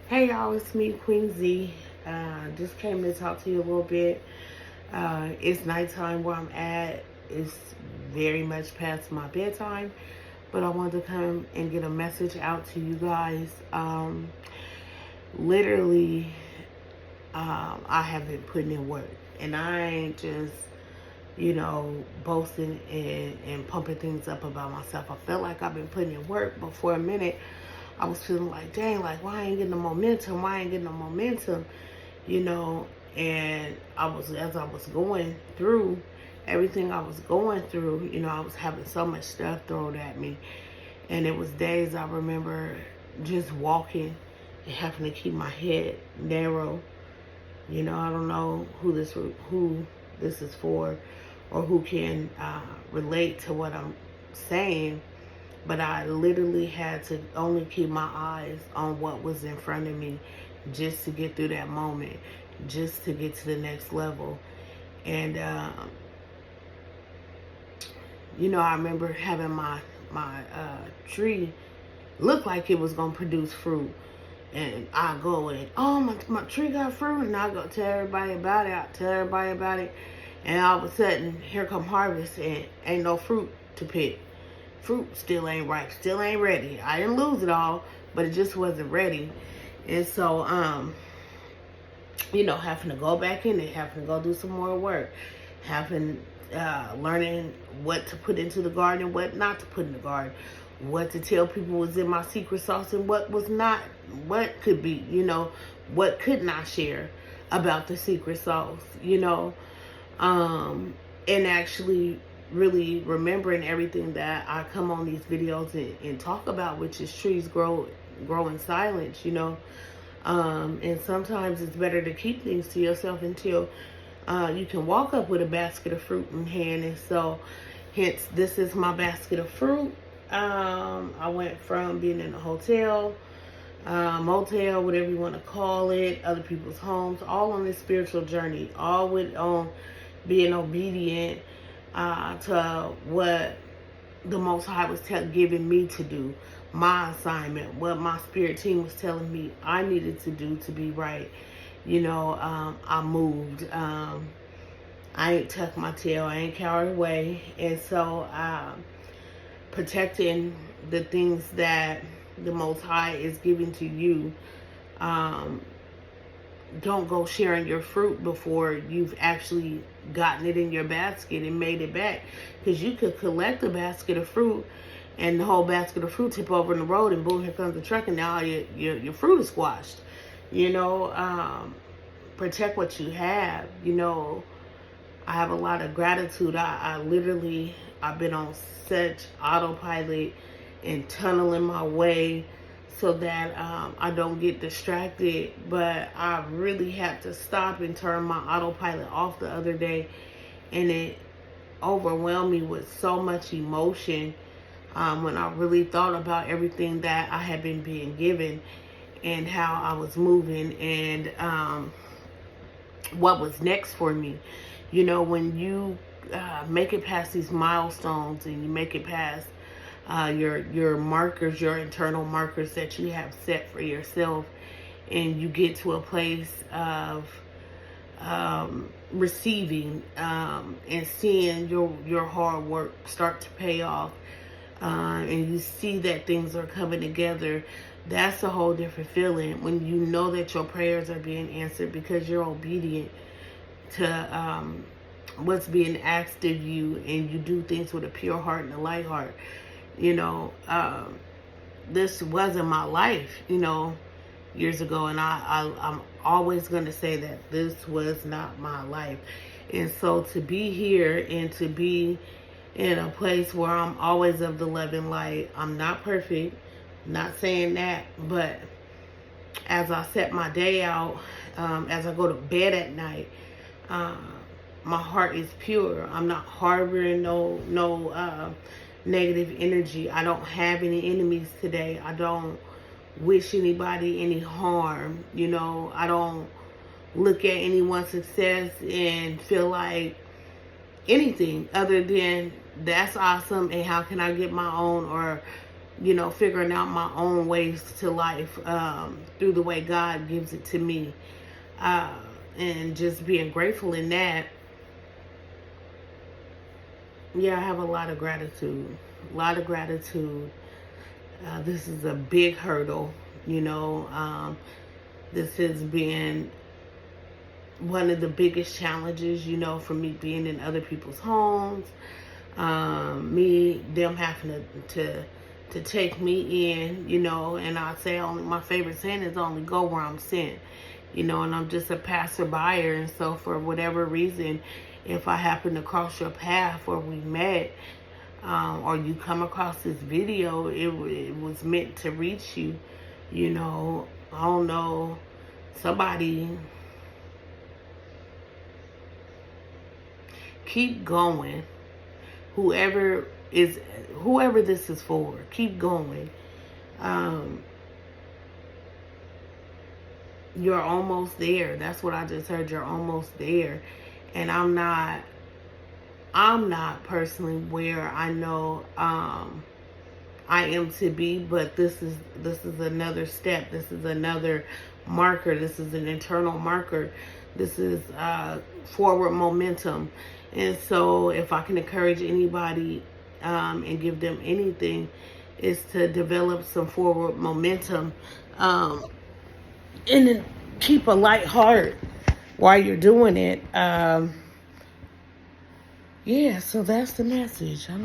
Hey y'all, it's me, Queen Z. Just came to talk to you a little bit. It's nighttime where I'm at. It's very much past my bedtime, but I wanted to come and get a message out to you guys. Literally, I have been putting in work, and I ain't just, boasting and pumping things up about myself. I felt like I've been putting in work, but for a minute, I was feeling like, dang, like, why I ain't getting the momentum? Why I ain't getting the momentum? You know, and as I was going through everything I was going through, I was having so much stuff thrown at me. And it was days I remember just walking and having to keep my head narrow. I don't know who this is for or who can relate to what I'm saying, but I literally had to only keep my eyes on what was in front of me just to get through that moment, just to get to the next level. And, I remember having my tree look like it was going to produce fruit. And I go and, oh, my tree got fruit. And I go tell everybody about it. And all of a sudden, here come harvest and ain't no fruit to pick. Fruit still ain't ripe, still ain't ready. I didn't lose it all, but it just wasn't ready. And so, having to go back in it, having to go do some more work, learning what to put into the garden, what not to put in the garden, what to tell people was in my secret sauce and what was not, what could be, what could not share about the secret sauce, and actually really remembering everything that I come on these videos and talk about, which is trees grow in silence, and sometimes it's better to keep things to yourself until you can walk up with a basket of fruit in hand. And so hence this is my basket of fruit. I went from being in a hotel, motel, whatever you want to call it, other people's homes, all on this spiritual journey, all with being obedient to what the Most High was giving me to do, my assignment, what my spirit team was telling me I needed to do to be right. I moved. I ain't tucked my tail. I ain't cowered away. And so protecting the things that the Most High is giving to you, don't go sharing your fruit before you've actually gotten it in your basket and made it back, because you could collect a basket of fruit and the whole basket of fruit tip over in the road and boom, here comes the truck and now your fruit is squashed. Protect what you have. I have a lot of gratitude. I've been on such autopilot and tunneling my way so that I don't get distracted. But I really had to stop and turn my autopilot off the other day. And it overwhelmed me with so much emotion when I really thought about everything that I had been being given and how I was moving and what was next for me. When you make it past these milestones and you make it past your markers, your internal markers that you have set for yourself, and you get to a place of receiving and seeing your hard work start to pay off, and you see that things are coming together, that's a whole different feeling when you know that your prayers are being answered because you're obedient to what's being asked of you, and you do things with a pure heart and a light heart. This wasn't my life, years ago, and I'm always going to say that this was not my life. And so to be here and to be in a place where I'm always of the love and light, I'm not perfect, not saying that, but as I set my day out, as I go to bed at night, my heart is pure. I'm not harboring no negative energy. I don't have any enemies today. I don't wish anybody any harm. I don't look at anyone's success and feel like anything other than that's awesome and how can I get my own, or you know, figuring out my own ways to life through the way God gives it to me. And just being grateful in that. Yeah, I have a lot of gratitude. A lot of gratitude. This is a big hurdle, you know. This has been one of the biggest challenges, you know, for me being in other people's homes. Them having to take me in, you know, and I say only my favorite saying is only go where I'm sent, you know, and I'm just a passerby, and so for whatever reason, if I happen to cross your path or we met, or you come across this video, it was meant to reach you, you know. I don't know, somebody keep going. Whoever this is for, keep going. You're almost there. That's what I just heard. You're almost there. And I'm not personally where I know I am to be, but this is another step. This is another marker. This is an internal marker. This is forward momentum. And so if I can encourage anybody and give them anything, is to develop some forward momentum and then keep a light heart while you're doing it. Yeah, so that's the message. I don't